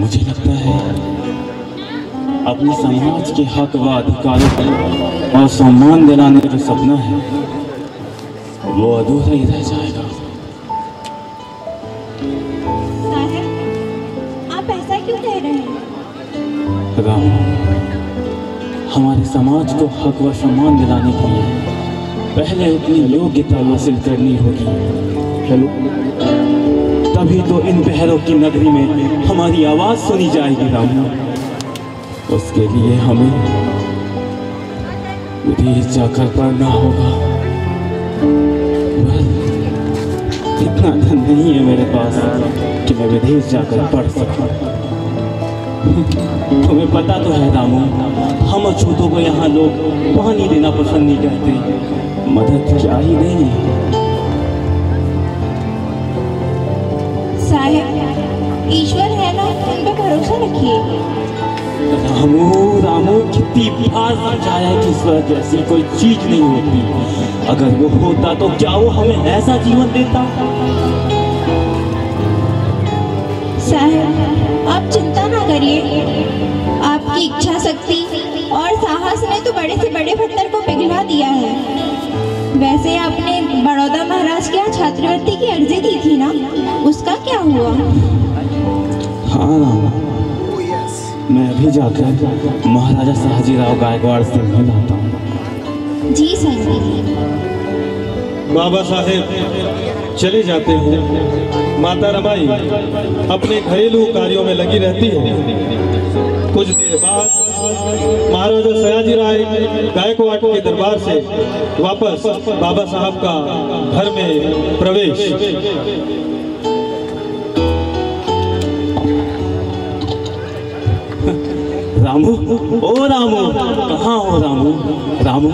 मुझे लगता है अपने समाज के हक व अधिकारों को और सम्मान दिलाने का जो सपना है वो अधूरा ही रह जाएगा। साहब, आप ऐसा क्यों कह रहे हैं? राम, हमारे समाज को हक व सम्मान दिलाने के लिए पहले अपनी योग्यता हासिल करनी होगी। चलो, तभी तो इन बहरों की नगरी में हमारी आवाज सुनी जाएगी। राम, उसके लिए हमें विदेश जाकर पढ़ना होगा। इतना धन नहीं है मेरे पास कि मैं विदेश जाकर पढ़ सकूं। तुम्हें पता तो है रामू, हम अछूतों को यहाँ लोग पानी देना पसंद नहीं करते, मदद क्या ही दें। साहब, ईश्वर है ना, उन पर भरोसा रखिए। रामू, रामू, कितनी बार समझाया कि ईश्वर जैसी कोई चीज नहीं होती। अगर वो होता तो क्या वो हमें ऐसा जीवन देता? साहब, आप चिंता ना करिए। आपकी इच्छा शक्ति और साहस ने तो बड़े से बड़े पत्थर को पिघला दिया है। वैसे आपने बड़ौदा महाराज के यहाँ छात्रवृत्ति की अर्जी दी थी ना, उसका क्या हुआ? हाँ राम, मैं अभी जाकर महाराजा शहाजीराव गायकवाड़ से मिल आता हूँ। जी सर। बाबा साहेब चले जाते हैं। माता रमाई अपने घरेलू कार्यों में लगी रहती है। कुछ देर बाद महाराजा सयाजीराव गायकवाड़ के दरबार से वापस बाबा साहब का घर में प्रवेश। रामू, ओ रामू, कहाँ हो रामू? रामू,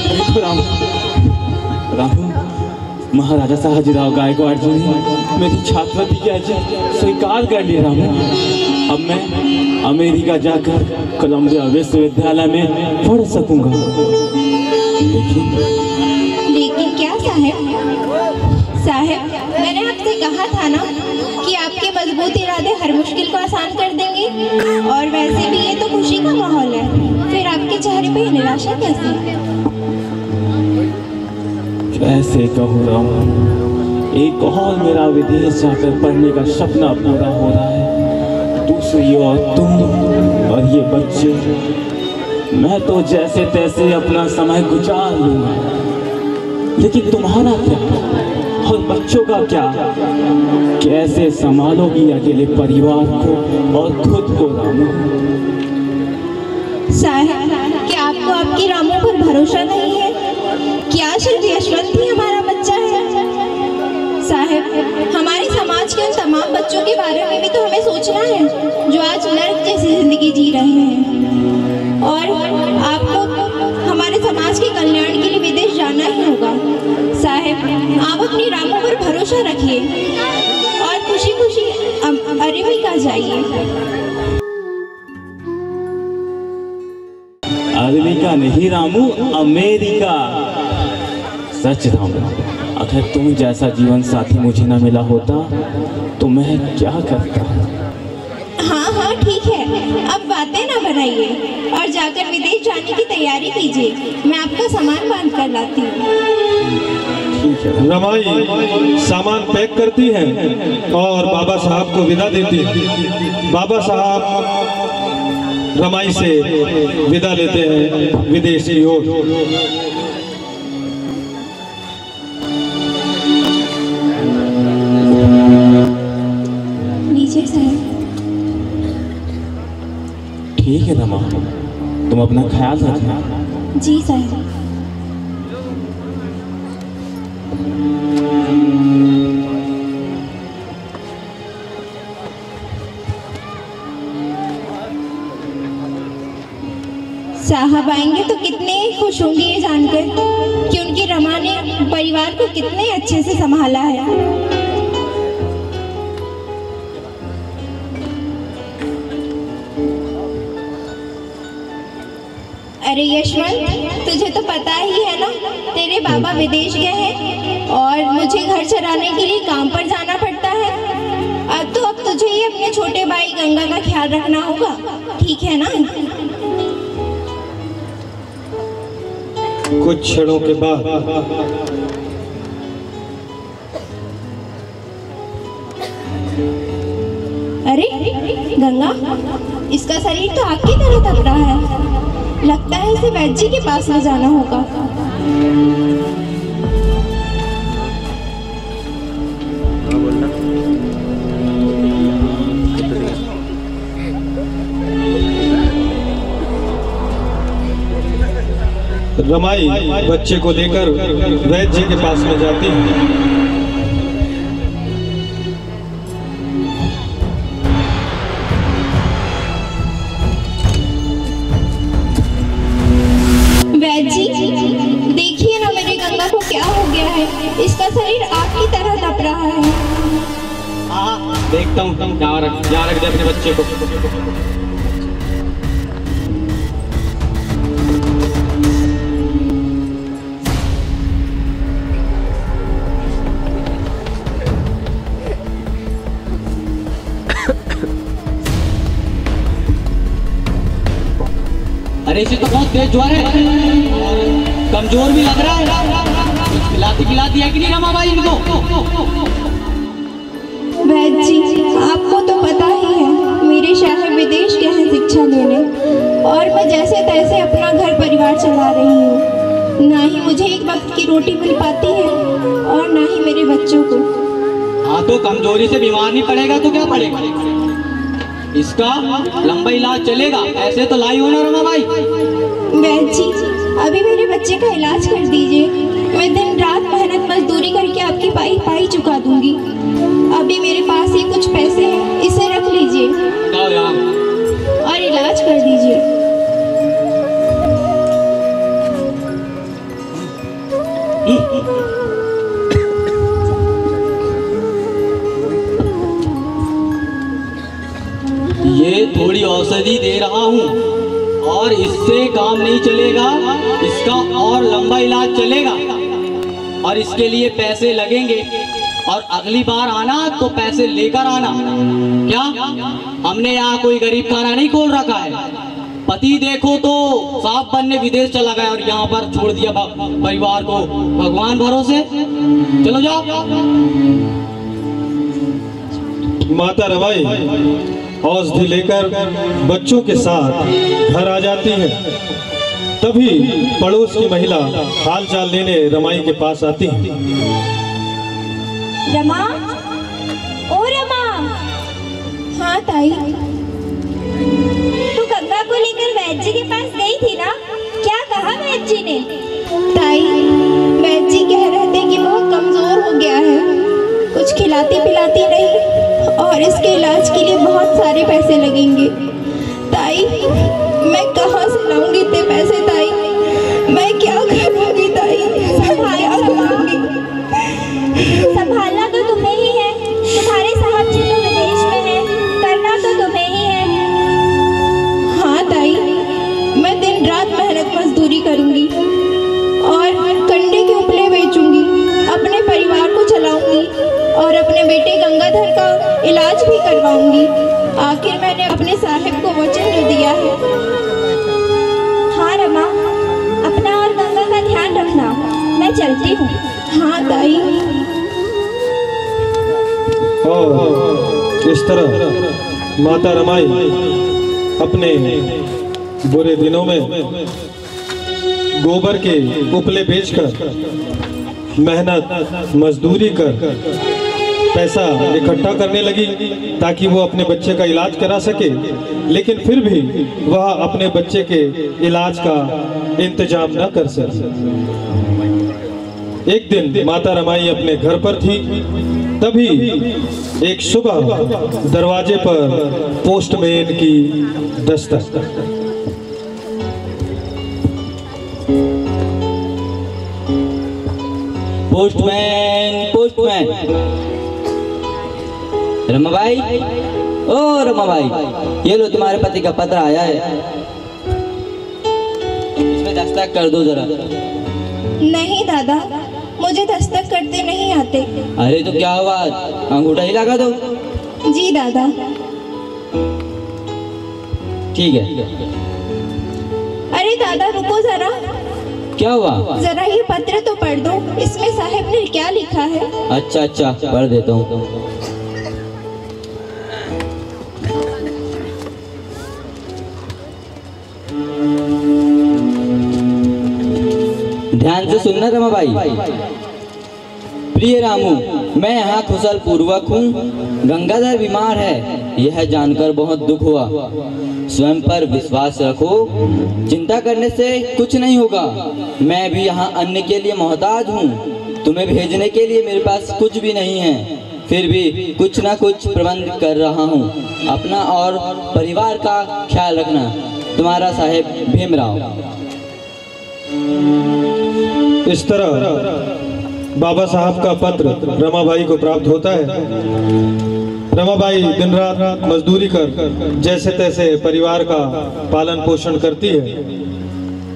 देखो रामू, रामू, महाराजा शहाजीराव गायकवाड़ जी ने मेरी छात्रवृत्ति की अर्जी स्वीकार कर ली। रामू, अब मैं अमेरिका जाकर कोलंबिया विश्वविद्यालय में पढ़ सकूंगा। लेकिन क्या साहब? साहब, मैंने आपसे कहा था ना कि आपके मजबूत इरादे हर मुश्किल को आसान कर देंगे। और वैसे भी ये तो खुशी का माहौल है, फिर आपके चेहरे पे निराशा कैसे? कैसे कहूँ रामू, एक और मेरा विदेश जाकर पढ़ने का सपना पूरा हो रहा है, दूसरी ओर तुम और ये बच्चे। मैं तो जैसे तैसे अपना समय गुजार लूंगा, लेकिन तुम्हारा क्या और बच्चों का क्या? कैसे संभालोगी अकेले परिवार को और खुद को रामू? साहब, क्या आपको आपकी रामू पर भरोसा नहीं है? क्या सिर्फ यशवंत ही हमारा बच्चा है? साहब, हमारे समाज के उन तमाम बच्चों के बारे में भी तो हमें सोचना है जो आज नर्क जैसी जिंदगी जी रहे हैं। और आपको हमारे समाज के कल्याण के लिए विदेश जाना ही होगा। साहब, आप अपनी रामू पर भरोसा रखिए और खुशी खुशी अमेरिका जाइए। अमेरिका नहीं रामू, अमेरिका। सच रामू, अगर तुम जैसा जीवन साथी मुझे न मिला होता तो मैं क्या करता? हाँ हाँ ठीक है, अब बातें ना बनाइए और जाकर विदेश जाने की तैयारी कीजिए। मैं आपका सामान बांध कर लाती हूँ। रमाई सामान पैक करती है और बाबा साहब को विदा देती है। बाबा साहब रमाई से विदा लेते हैं विदेश की ओर। नीचे साहब। ठीक है रमा, तुम अपना ख्याल रखना। जी साहब। साहब आएंगे तो कितने खुश होंगे ये जानकर कि उनकी रमा ने परिवार को कितने अच्छे से संभाला है। अरे यशवंत, तुझे तो पता ही है ना, तेरे बाबा विदेश गए हैं और मुझे घर चलाने के लिए काम पर जाना पड़ता है। अब तुझे ये अपने छोटे भाई गंगा का ख्याल रखना होगा, ठीक है ना? कुछ क्षणों के बाद अरे गंगा, इसका शरीर तो आपकी तरह तप रहा है। लगता है इसे वैद्य जी के पास ले जाना होगा। रमाई बच्चे को लेकर वैद्य जी के पास में जाती है। वैद्य जी, देखिए ना मेरे गंगा को क्या हो गया है। इसका शरीर आपकी तरह तप रहा है। देखता हूँ, यहाँ रख दे अपने बच्चे को। अरे इसे तो बहुत तेज ज्वर है और कमजोर भी लग रहा है। कुछ खिला दिया कि नहीं रमाबाई इनको? वैद्य जी, आपको तो पता ही है मेरे साहब विदेश गए हैं शिक्षा लेने, और मैं जैसे तैसे अपना घर परिवार चला रही हूँ। ना ही मुझे एक वक्त की रोटी मिल पाती है और ना ही मेरे बच्चों को। हाँ तो कमजोरी से बीमार नहीं पड़ेगा तो क्या पड़ेगा? इसका लंबा इलाज चलेगा, ऐसे तो लाई होना रमाबाई। वैद्य जी, अभी मेरे बच्चे का इलाज कर दीजिए। मैं दिन रात मेहनत मजदूरी करके आपकी पाई चुका दूंगी। अभी मेरे पास ही कुछ पैसे हैं, इसे रख लीजिए और इलाज कर दीजिए। ये थोड़ी औषधि दे रहा हूँ और इससे काम नहीं चलेगा, इसका और लंबा इलाज चलेगा और इसके लिए पैसे लगेंगे। और अगली बार आना तो पैसे लेकर आना। क्या हमने यहाँ कोई गरीब खाना नहीं खोल रखा है? पति देखो तो साहब बनने विदेश चला गया और यहाँ पर छोड़ दिया परिवार को भगवान भरोसे। चलो जाओ। माता रमाई औषधि लेकर बच्चों के साथ घर आ जाती है। तभी पड़ोस की महिला हाल चाल लेने रमाई के पास आती है। रमा, ओ रमा। हाँ ताई। तू गंगा को लेकर वैद्य जी के पास गई थी ना? क्या कहा वैद्य जी ने? ताई, वैद्य जी कह रहे थे कि बहुत कमजोर हो गया है, कुछ खिलाती पिलाती नहीं और इसके इलाज के लिए बहुत सारे पैसे लगेंगे। ताई, मैं कहाँ से लाऊंगी इतने पैसे? ताई, मैं क्या करूँगी? ताई, संभालना तो तुम्हें ही है। तुम्हारे साहब जी तो विदेश में हैं, करना तो तुम्हें ही है। हाँ ताई, मैं दिन रात मेहनत मजदूरी करूँगी और कंडे के उपले बेचूंगी, अपने परिवार को चलाऊंगी और अपने बेटे गंगाधर का इलाज भी करवाऊंगी। आखिर मैंने अपने साहिब को वचन जो दिया है। हाँ रमा, अपना और गंगा का ध्यान रखना। मैं चलती हूँ। हाँ ताई। और इस तरह माता रमाई अपने बुरे दिनों में गोबर के उपले बेचकर मेहनत मजदूरी कर पैसा इकट्ठा करने लगी ताकि वो अपने बच्चे का इलाज करा सके। लेकिन फिर भी वह अपने बच्चे के इलाज का इंतजाम न कर सकी। एक दिन माता रमाई अपने घर पर थी, तभी एक सुबह दरवाजे पर पोस्टमैन की दस्तक। पोस्टमैन। रमाबाई, ओ रमाबाई, ये लो तुम्हारे पति का पत्र आया है, इसमें दस्तक कर दो जरा। नहीं दादा, मुझे दस्तक करते नहीं आते। अरे तो क्या हुआ, अंगूठा ही लगा दो। जी दादा। ठीक है। अरे दादा रुको जरा। क्या हुआ? जरा ये पत्र तो पढ़ दो, इसमें साहब ने क्या लिखा है। अच्छा अच्छा, पढ़ देता हूँ। ध्यान से सुनना रमा भाई। प्रिय रामू, मैं यहाँ कुशल पूर्वक हूँ। गंगाधर बीमार है, यह जानकर बहुत दुख हुआ। स्वयं पर विश्वास रखो, चिंता करने से कुछ नहीं होगा। मैं भी यहाँ अन्न के लिए मोहताज हूँ। तुम्हें भेजने के लिए मेरे पास कुछ भी नहीं है, फिर भी कुछ ना कुछ प्रबंध कर रहा हूँ। अपना और परिवार का ख्याल रखना। तुम्हारा साहेब भीमराव। इस तरह बाबा साहब का पत्र रमाबाई को प्राप्त होता है। रमाबाई दिन रात मजदूरी कर जैसे तैसे परिवार का पालन पोषण करती है,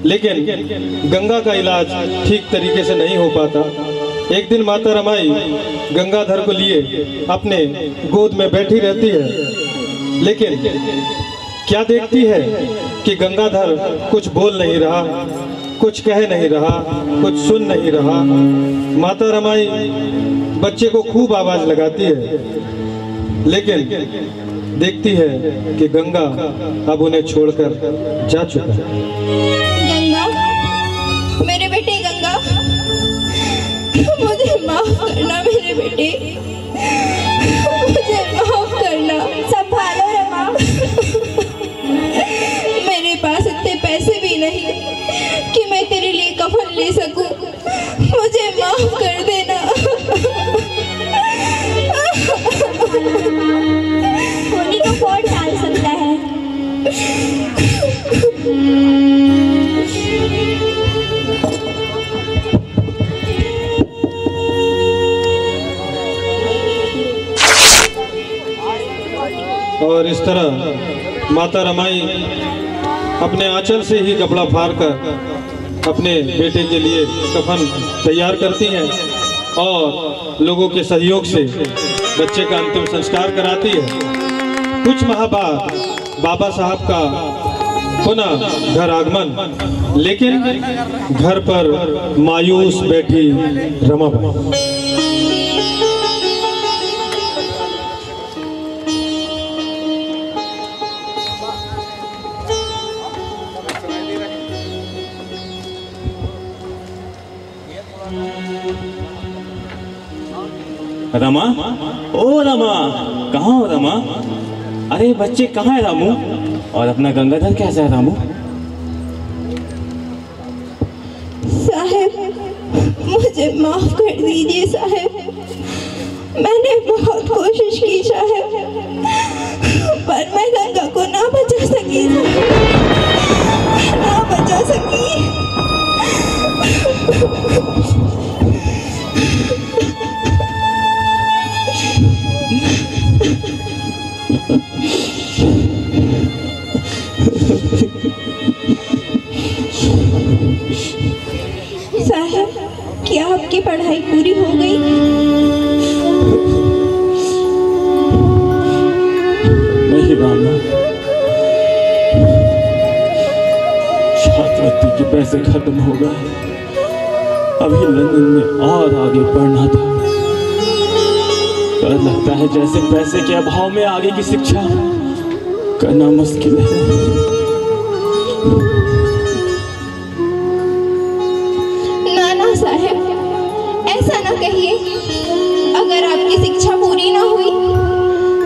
लेकिन गंगा का इलाज ठीक तरीके से नहीं हो पाता। एक दिन माता रमाई गंगाधर को लिए अपने गोद में बैठी रहती है, लेकिन क्या देखती है कि गंगाधर कुछ बोल नहीं रहा, कुछ कह नहीं रहा, कुछ सुन नहीं रहा। माता रमाई बच्चे को खूब आवाज लगाती है, लेकिन देखती है कि गंगा अब उन्हें छोड़कर जा चुका है। गंगा, मेरे बेटे गंगा, मुझे माफ करना मेरे बेटे, मुझे माफ करना। संभालो रमा। मेरे पास इतने पैसे भी नहीं कि मैं तेरे लिए कफन ले सकूं, मुझे माफ कर देना। होली को कौन टाल सकता है। और इस तरह माता रमाई अपने आंचल से ही कपड़ा फाड़कर अपने बेटे के लिए कफन तैयार करती हैं और लोगों के सहयोग से बच्चे का अंतिम संस्कार कराती है। कुछ माह बाद बाबा साहब का पुनः घर आगमन, लेकिन घर पर मायूस बैठी रमाबाई। रमा, ओ रमा, कहाँ हो रमा? अरे बच्चे कहाँ है रामू? और अपना गंगाधर कैसा है रामू? साहब, मुझे माफ कर दीजिए साहब, मैंने बहुत कोशिश की साहब, पर मैं गंगा को ना बचा सकी, ना बचा सकी। साहब, क्या आपकी पढ़ाई पूरी हो गई? नहीं रामा, छात्रवृत्ति के पैसे खत्म हो गए। अभी लंदन में और आगे पढ़ना था, पर लगता है जैसे पैसे के अभाव में आगे की शिक्षा करना मुश्किल है। नाना साहब, ऐसा ना कहिए। अगर आपकी शिक्षा पूरी ना हुई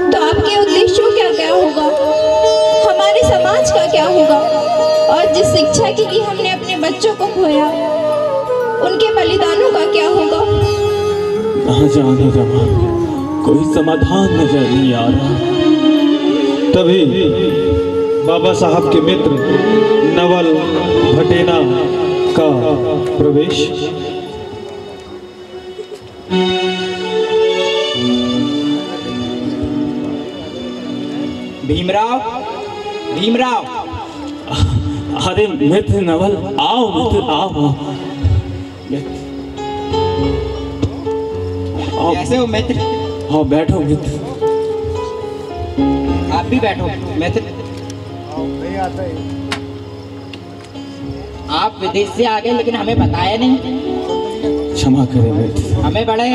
तो आपके उद्देश्यों का क्या होगा, हमारे समाज का क्या होगा, और जिस शिक्षा के लिए हमने अपने बच्चों को खोया, उनके बलिदानों का क्या होगा? कहाँ जाने रमा, कोई समाधान नजर नहीं आ रहा। तभी बाबा साहब के मित्र नवल भटेना का प्रवेश। भीमराव, भीमराव। अरे मित्र नवल, आओ मित्र, आओ। कैसे हो मित्र? हाँ बैठो मित्र। आप भी बैठो। मित्र, आप विदेश से आ गए लेकिन हमें बताया नहीं। क्षमा करें मित्र। हमें बड़े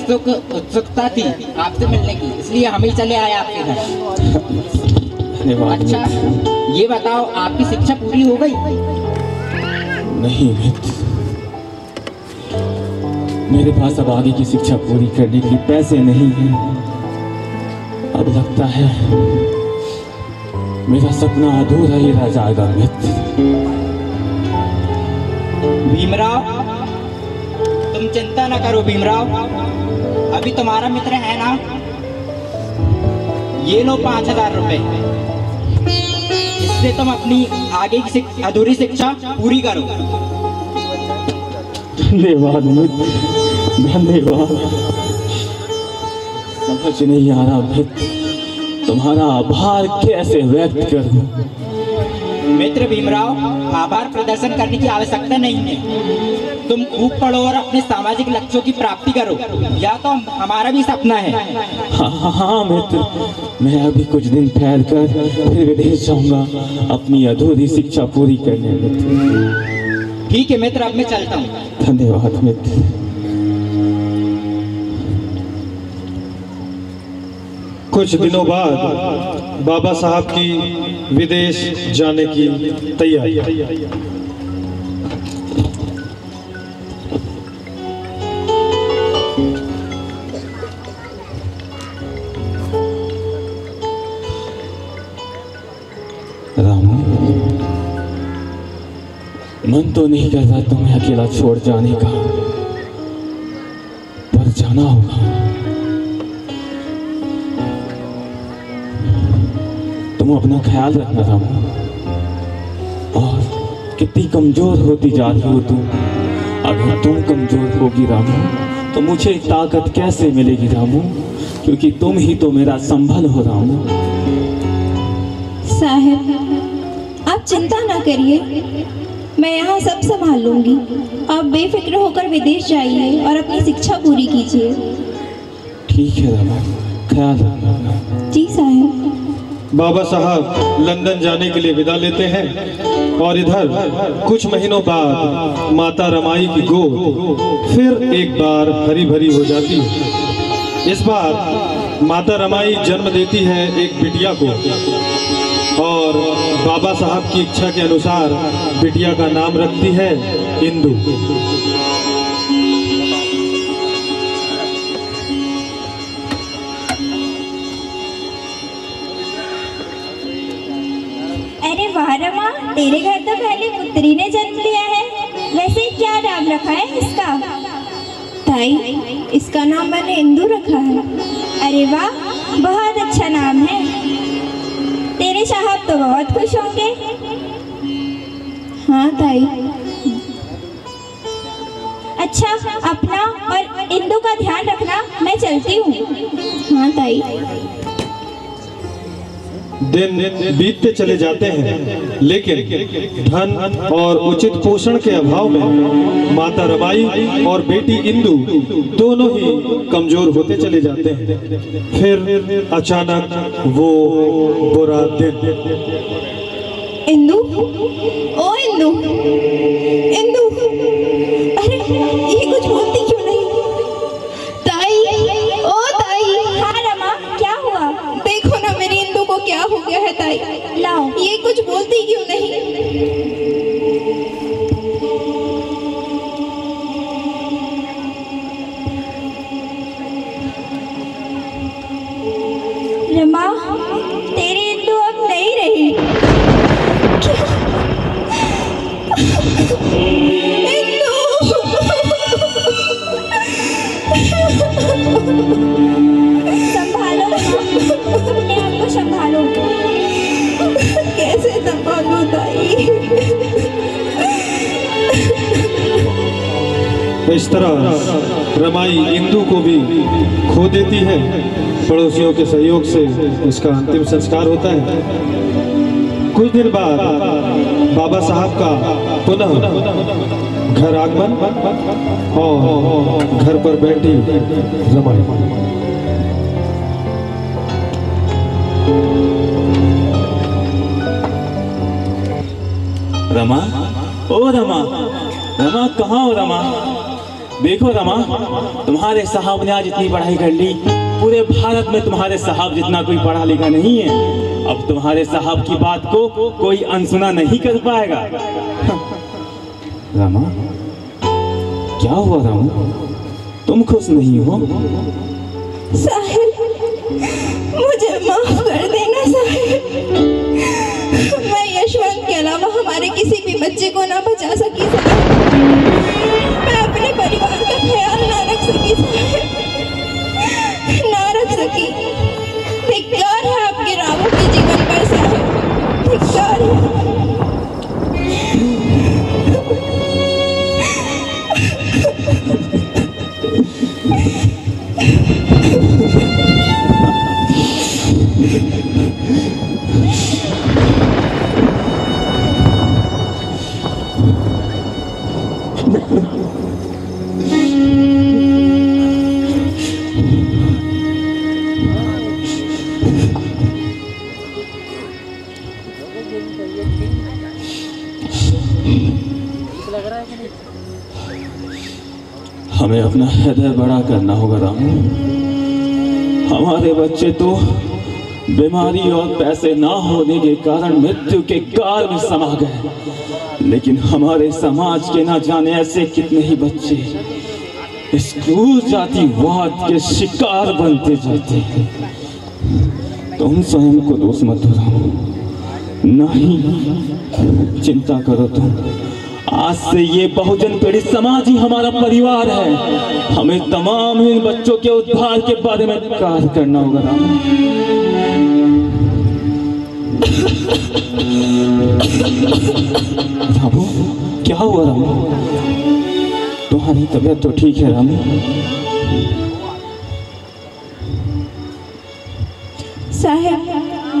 उत्सुकता थी आपसे मिलने की, इसलिए हम ही चले आए आपके घर। धन्यवाद अच्छा, मित्र। ये बताओ आपकी शिक्षा पूरी हो गई? नहीं मित्र, मेरे पास अब आगे की शिक्षा पूरी करने के लिए पैसे नहीं हैं। अब लगता है मेरा सपना अधूरा ही रह जाएगा मित्र। भीमराव, तुम चिंता न करो भीमराव, अभी तुम्हारा मित्र है ना, ये लो 5000 रुपए, इससे तुम अपनी आगे की अधूरी शिक्षा पूरी करो। धन्यवाद मित्र, धन्यवाद। समझ नहीं आ रहा मित्र, तुम्हारा आभार कैसे व्यक्त करूं। मित्र भीमराव, आभार प्रदर्शन करने की आवश्यकता नहीं है। तुम खूब पढ़ो और अपने सामाजिक लक्ष्यों की प्राप्ति करो, या तो हमारा भी सपना है। हाँ मित्र, मैं अभी कुछ दिन ठहर कर फिर विदेश जाऊंगा अपनी अधूरी शिक्षा पूरी करने मित्र। ठीक है मित्र, अब मैं चलता हूँ। धन्यवाद मित्र। कुछ दिनों बाद बाबा साहब की विदेश जाने की तैयारी। रामू, मन तो नहीं करता तुम्हें अकेला छोड़ जाने का, पर जाना होगा। तुम अपना ख्याल रखना रामू। और कितनी कमजोर होती जा रही हो तुम। अगर तुम कमजोर होगी रामू तो मुझे ताकत कैसे मिलेगी रामू, क्योंकि तुम ही तो मेरा संबल हो रामू। साहब, आप चिंता ना करिए, मैं यहाँ सब संभाल लूंगी। आप बेफिक्र होकर विदेश जाइए और अपनी शिक्षा पूरी कीजिए। ठीक है रामू, ख्याल रखना। जी साहब। बाबा साहब लंदन जाने के लिए विदा लेते हैं और इधर कुछ महीनों बाद माता रमाई की गोद फिर एक बार हरी भरी हो जाती है। इस बार माता रमाई जन्म देती है एक बिटिया को और बाबा साहब की इच्छा के अनुसार बिटिया का नाम रखती है इंदु। अरे वाह रमा, तेरे घर तो पहले पुत्री ने जन्म लिया है। वैसे क्या नाम रखा है इसका? ताई, इसका नाम मैंने इंदु रखा है। अरे वाह, बहुत अच्छा नाम है। तेरे साहब तो बहुत खुश होंगे। हाँ ताई। अच्छा, अपना और इंदु का ध्यान रखना, मैं चलती हूँ। हाँ ताई। दिन बीतते चले जाते हैं, लेकिन धन और उचित पोषण के अभाव में माता रमाई और बेटी इंदु दोनों ही कमजोर होते चले जाते हैं। फिर अचानक वो बुरा दिन। इंदु, ओ इंदु, इंदु, अरे ये कुछ बोलती क्यों नहीं? ताई, ओ ताई। हाँ रमा, क्या हुआ? देखो ना मेरी इंदु को क्या हो गया है ताई। लाओ। ये कुछ बोलती क्यों नहीं? रमा, तेरी इंदु अब नहीं रही। संभालो अपने आप को, संभालो। कैसे संभालूं ताई? इस तरह रमाई इंदु को भी खो देती है। पड़ोसियों के सहयोग से उसका अंतिम संस्कार होता है। कुछ दिन बाद बाबा साहब का पुनः घर आगमन और घर पर बैठी रमाई। रमा, ओ रमा, रमा कहाँ हो रमा? देखो रमा, तुम्हारे साहब ने आज इतनी पढ़ाई कर ली, पूरे भारत में तुम्हारे साहब जितना कोई पढ़ा लिखा नहीं है। अब तुम्हारे साहब की बात को कोई अनसुना नहीं कर पाएगा। रमा, क्या हुआ रमा? तुम खुश नहीं हो? साहिब, मुझे माफ कर देना साहिब। मैं यशवंत के अलावा हमारे किसी भी बच्चे को ना बचा सकी साहिब। मैं अपने परिवार का ख्याल ना रख सकी साहिब, ना रख सकी। धिक्कार है आपके रामू के जीवन पर साहिब, धिक्कार है। हमें अपना हृदय बड़ा करना होगा रामू। हमारे बच्चे तो बीमारी और पैसे ना होने के कारण मृत्यु के गार में समा गए, लेकिन हमारे समाज के ना जाने ऐसे कितने ही बच्चे इस क्रूर जातिवाद के शिकार बनते जाते हैं। तुम स्वयं को दोष मत दो रामू, नहीं चिंता करो तुम। आज से ये बहुजन पीड़ित समाज ही हमारा परिवार है। हमें तमाम इन बच्चों के उद्धार के बारे में कार्य करना होगा रामू। रामू, क्या हुआ रामू? तुम्हारी तबीयत तो ठीक है रामू? साहब,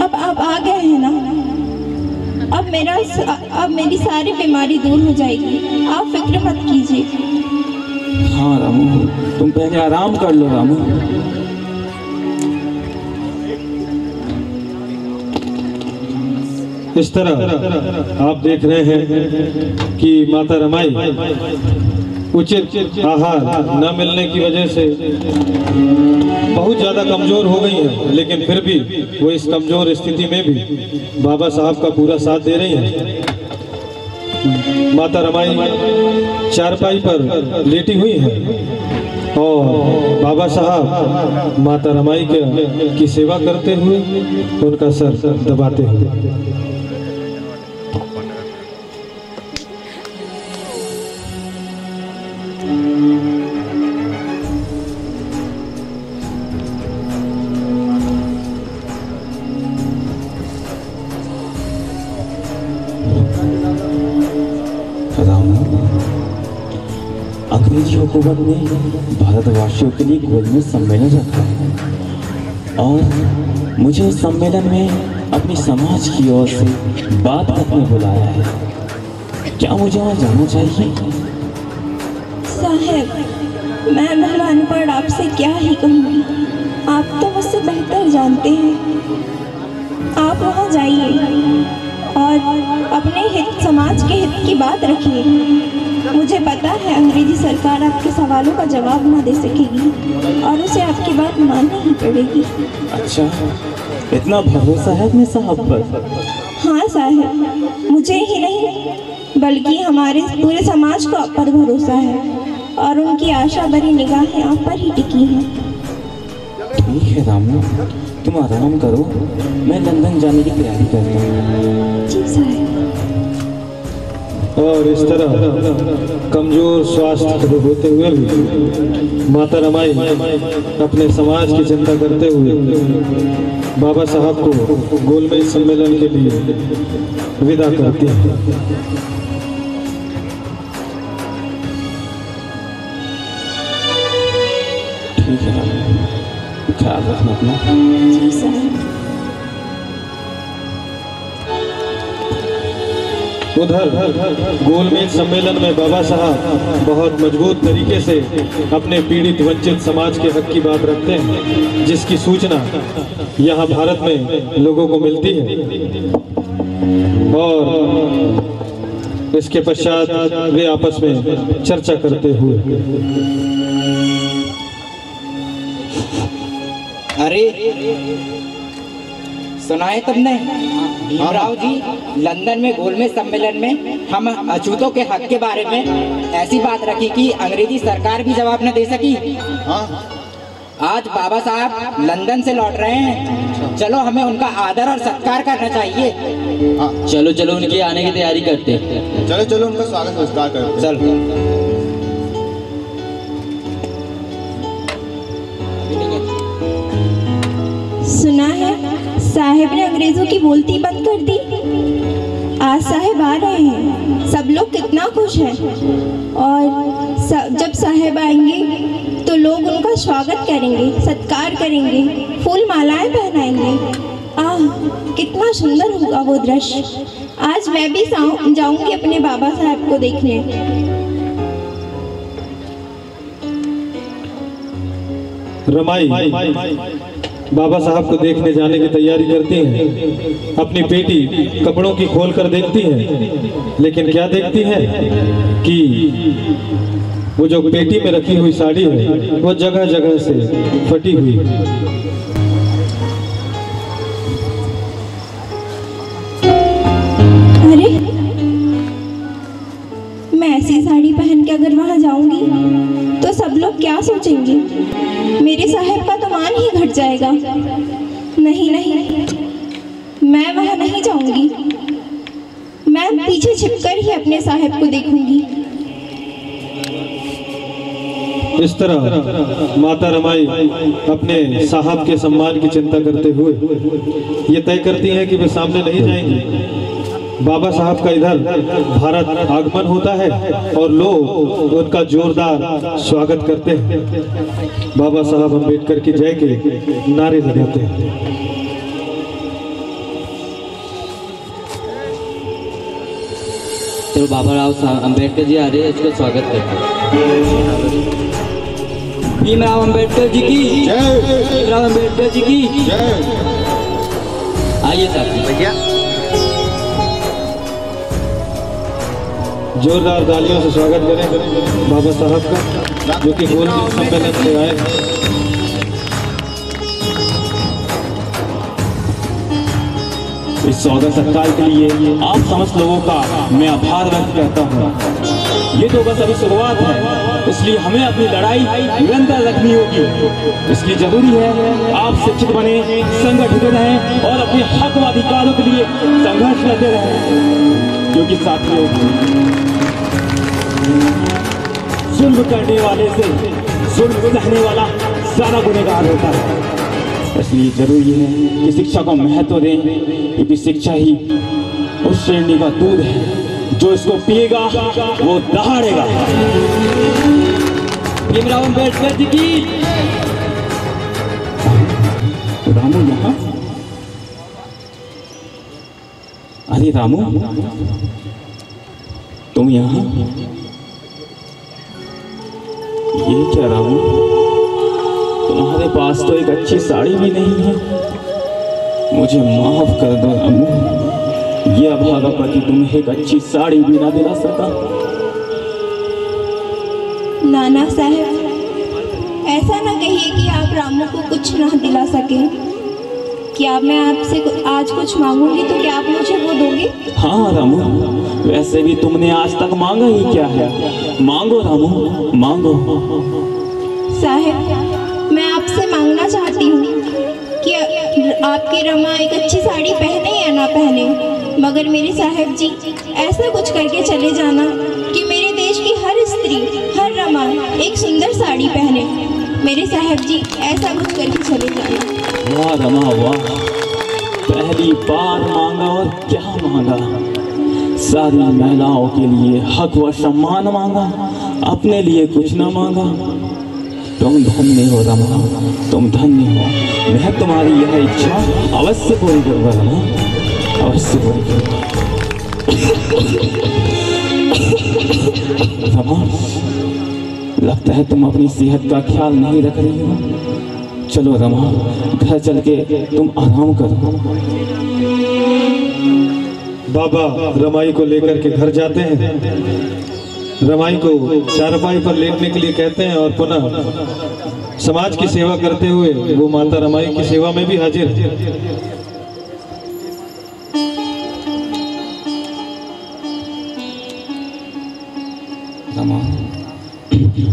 अब आप आ गए हैं ना? अब मेरी सारी बीमारी दूर हो जाएगी, आप फिक्र मत कीजिए। हाँ रामू, तुम पहले आराम कर लो रामू। इस तरह आप देख रहे हैं कि माता रमाई उचित आहार न मिलने की वजह से बहुत ज़्यादा कमज़ोर हो गई है, लेकिन फिर भी वो इस कमज़ोर स्थिति में भी बाबा साहब का पूरा साथ दे रही हैं। माता रमाई चारपाई पर लेटी हुई है और बाबा साहब माता रमाई की सेवा करते हुए उनका सर दबाते हुए। अंग्रेजी हुकूमत ने भारतवासियों के लिए गोलमेज सम्मेलन रखा है और मुझे इस सम्मेलन में अपनी समाज की ओर से बात करने बुलाया है। क्या मुझे वहाँ जाना चाहिए? साहब, मैं भगवान पर आपसे क्या ही कहूँगी, आप तो मुझसे बेहतर जानते हैं। आप वहाँ जाइए और अपने हित, समाज के हित की बात रखिए। मुझे पता है अंग्रेजी सरकार आपके सवालों का जवाब ना दे सकेगी और उसे आपकी बात माननी ही पड़ेगी। अच्छा, इतना भरोसा है अपने साहब पर? हाँ साहब, मुझे ही नहीं बल्कि हमारे पूरे समाज को आप पर भरोसा है और उनकी आशा भरी निगाहें आप पर ही टिकी हैं। ठीक है रामू, तुम आराम करो, मैं लंदन जाने की तैयारी करता हूँ। जी साहब। और इस तरह कमजोर स्वास्थ्य होते हुए भी माता रमाई अपने समाज की चिंता करते हुए बाबा साहब को गोलमेज सम्मेलन के लिए विदा करती हैं। ठीक है, ख्याल रखना अपना। जी साहब। उधर गोलमेज सम्मेलन में बाबा साहब बहुत मजबूत तरीके से अपने पीड़ित वंचित समाज के हक की बात रखते हैं, जिसकी सूचना यहाँ भारत में लोगों को मिलती है। और इसके पश्चात वे आपस में चर्चा करते हुए, अरे सुना है तुमने भीमराव जी, लंदन में गोलमेज सम्मेलन में हम अछूतों के हक के बारे में ऐसी बात रखी कि अंग्रेजी सरकार भी जवाब न दे सकी। आज बाबा साहब लंदन से लौट रहे हैं, चलो हमें उनका आदर और सत्कार करना चाहिए। चलो चलो उनके आने की तैयारी करते हैं। चलो चलो उनका स्वागत संस्कार करते। चल सुना है साहेब ने अंग्रेजों की बोलती बंद कर दी। आज साहेब आ रहे हैं, सब लोग कितना खुश हैं। और जब साहेब आएंगे तो लोग उनका स्वागत करेंगे, सत्कार करेंगे, फूल मालाएं पहनाएंगे। आह, कितना सुंदर होगा वो दृश्य। आज मैं भी जाऊंगी अपने बाबा साहब को देखने। रमाई बाबा साहब को देखने जाने की तैयारी करती है। अपनी पेटी कपड़ों की खोल कर देखती है, लेकिन क्या देखती है कि वो जो पेटी में रखी हुई साड़ी है वो जगह जगह से फटी हुई है। अरे, मैं ऐसी साड़ी पहन के अगर वहां जाऊंगी तो सब लोग क्या सोचेंगे? मेरे साहब का तो मान ही घट जाएगा। नहीं नहीं, मैं वहां नहीं जाऊंगी। मैं पीछे छिपकर ही अपने साहब को देखूंगी। इस तरह माता रमाई अपने साहब के सम्मान की चिंता करते हुए ये तय करती हैं कि वे सामने नहीं जाएंगी। बाबा साहब का इधर भारत आगमन होता है और लोग उनका जोरदार स्वागत करते हैं। बाबा साहब अम्बेडकर की जय के नारे लगाते हैं। चलो बाबा राव अम्बेडकर जी आ रहे हैं, इसका स्वागत करते हैं। भीमराव अम्बेडकर जी की जय। भीमराव अम्बेडकर जी की जय। आइए साथी भैया, जोरदार तालियों से स्वागत करें बाबा साहब का, जो कि गोलमेज सम्मेलन से आए। इस स्वागत सत्कार के लिए आप समस्त लोगों का मैं आभार व्यक्त करता हूँ। ये तो बस अभी शुरुआत है, इसलिए हमें अपनी लड़ाई निरंतर रखनी होगी। इसलिए जरूरी है आप शिक्षित बने, संगठित रहें और अपने हक व अधिकारों के लिए संघर्ष करते रहें। क्योंकि साथियों, जुल्म करने वाले से जुल्म सहने वाला सारा गुनहगार होता है। इसलिए जरूरी है कि शिक्षा को महत्व दें, क्योंकि शिक्षा ही उस श्रेणी का दूध है जो इसको पिएगा वो दहाड़ेगा। भीमराव अम्बेडकर जी की। रामू यहाँ? अरे रामू, तुम यहाँ? ये क्या रामू, तुम्हारे पास तो एक अच्छी साड़ी भी नहीं है। मुझे माफ कर दो रामू, ये अभागा पति तुम्हें एक अच्छी साड़ी भी ना दिला सका। नाना साहब, ऐसा ना कहिए कि आप रामू को कुछ ना दिला सके। क्या मैं आपसे आज कुछ मांगूंगी तो क्या आप मुझे वो दोगे? हाँ रामू, वैसे भी तुमने आज तक मांगा ही क्या है? मांगो रामू, मांगो। साहब, मैं आपसे मांगना चाहती हूँ कि आपकी रमा एक अच्छी साड़ी पहने या ना पहने, मगर मेरे साहब जी ऐसा कुछ करके चले जाना कि मेरे देश की हर स्त्री, हर रमा एक सुंदर साड़ी पहने। मेरे साहब जी ऐसा कुछ करके चले जाना। वाह रमा वाह, पहली बार मांगा और क्या मांगा? सारी महिलाओं के लिए हक व सम्मान मांगा, अपने लिए कुछ ना मांगा। तुम धन्य हो रमा, तुम धन्य हो। मैं तुम्हारी यह इच्छा अवश्य पूरी करूँगा रमा, अवश्य पूरी करूँगा। रमा, लगता है तुम अपनी सेहत का ख्याल नहीं रख रही हो। चलो रमा, घर चल के तुम आराम करो। बाबा रमाई को लेकर के घर जाते हैं। रमाई को चारपाई पर लेटने के लिए कहते हैं और पुनः समाज की सेवा करते हुए वो माता रमाई की सेवा में भी हाजिर है। रमा,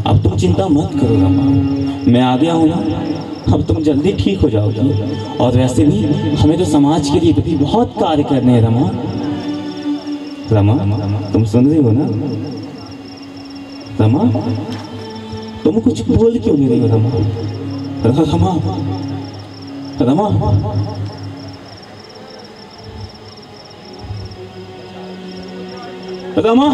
अब तुम चिंता मत करो रमा, मैं आ गया हूँ ना, अब तुम जल्दी ठीक हो जाओगी। और वैसे भी हमें तो समाज के लिए भी बहुत कार्य करने हैं रमा। रमा, तुम सुन रही हो ना? रमा, तुम कुछ बोल क्यों नहीं रही हो रमा? रमा, रमा, रमा,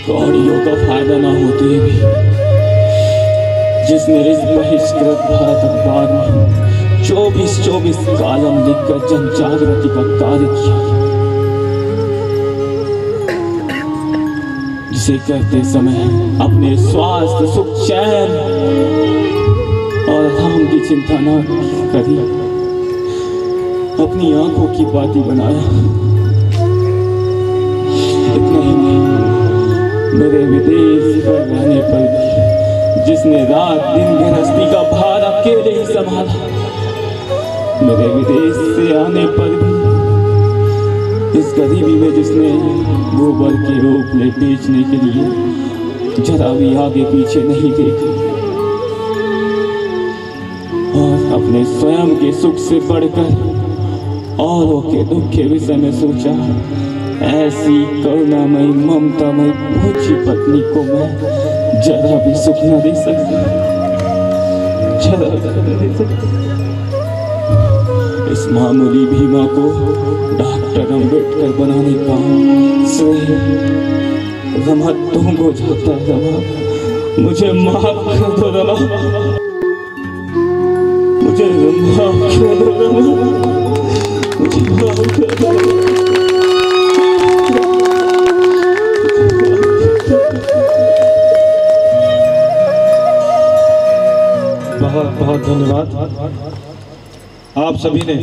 कौड़ियों का फायदा ना होते भी जिसने इस बहिष्कृत भारत अखबार में 24 कालम लिखकर जन जागृति का कार्य किया, जिसे करते समय अपने स्वास्थ्य, सुख, चैन और आराम की चिंता न करी, अपनी आंखों की बाती बनाया। इतना ही नहीं, मेरे विदेश पर रहने पर भी जिसने रात दिन गृहस्थी का भार अकेले ही संभाला, मेरे विदेश से आने पर भी इस गरीबी में जिसने गोबर के रोपले बेचने के लिए जरा भी आगे पीछे नहीं देखा और अपने स्वयं के सुख से बढ़कर औरों के दुख के विषय में सोचा, ऐसी करुणामयी ममतामयी पूज्य पत्नी को मैं जरा भी सुख न दे सकता, जरा भी दे सकता। इस मामूली भीमा को डॉक्टर अम्बेडकर बनाने का श्रेय रमा तुम हो जाता है। रमा, मुझे माफ कर दो रमा, मुझे माफ कर दो रमा, मुझे माफ कर दो। बहुत बहुत धन्यवाद आप सभी ने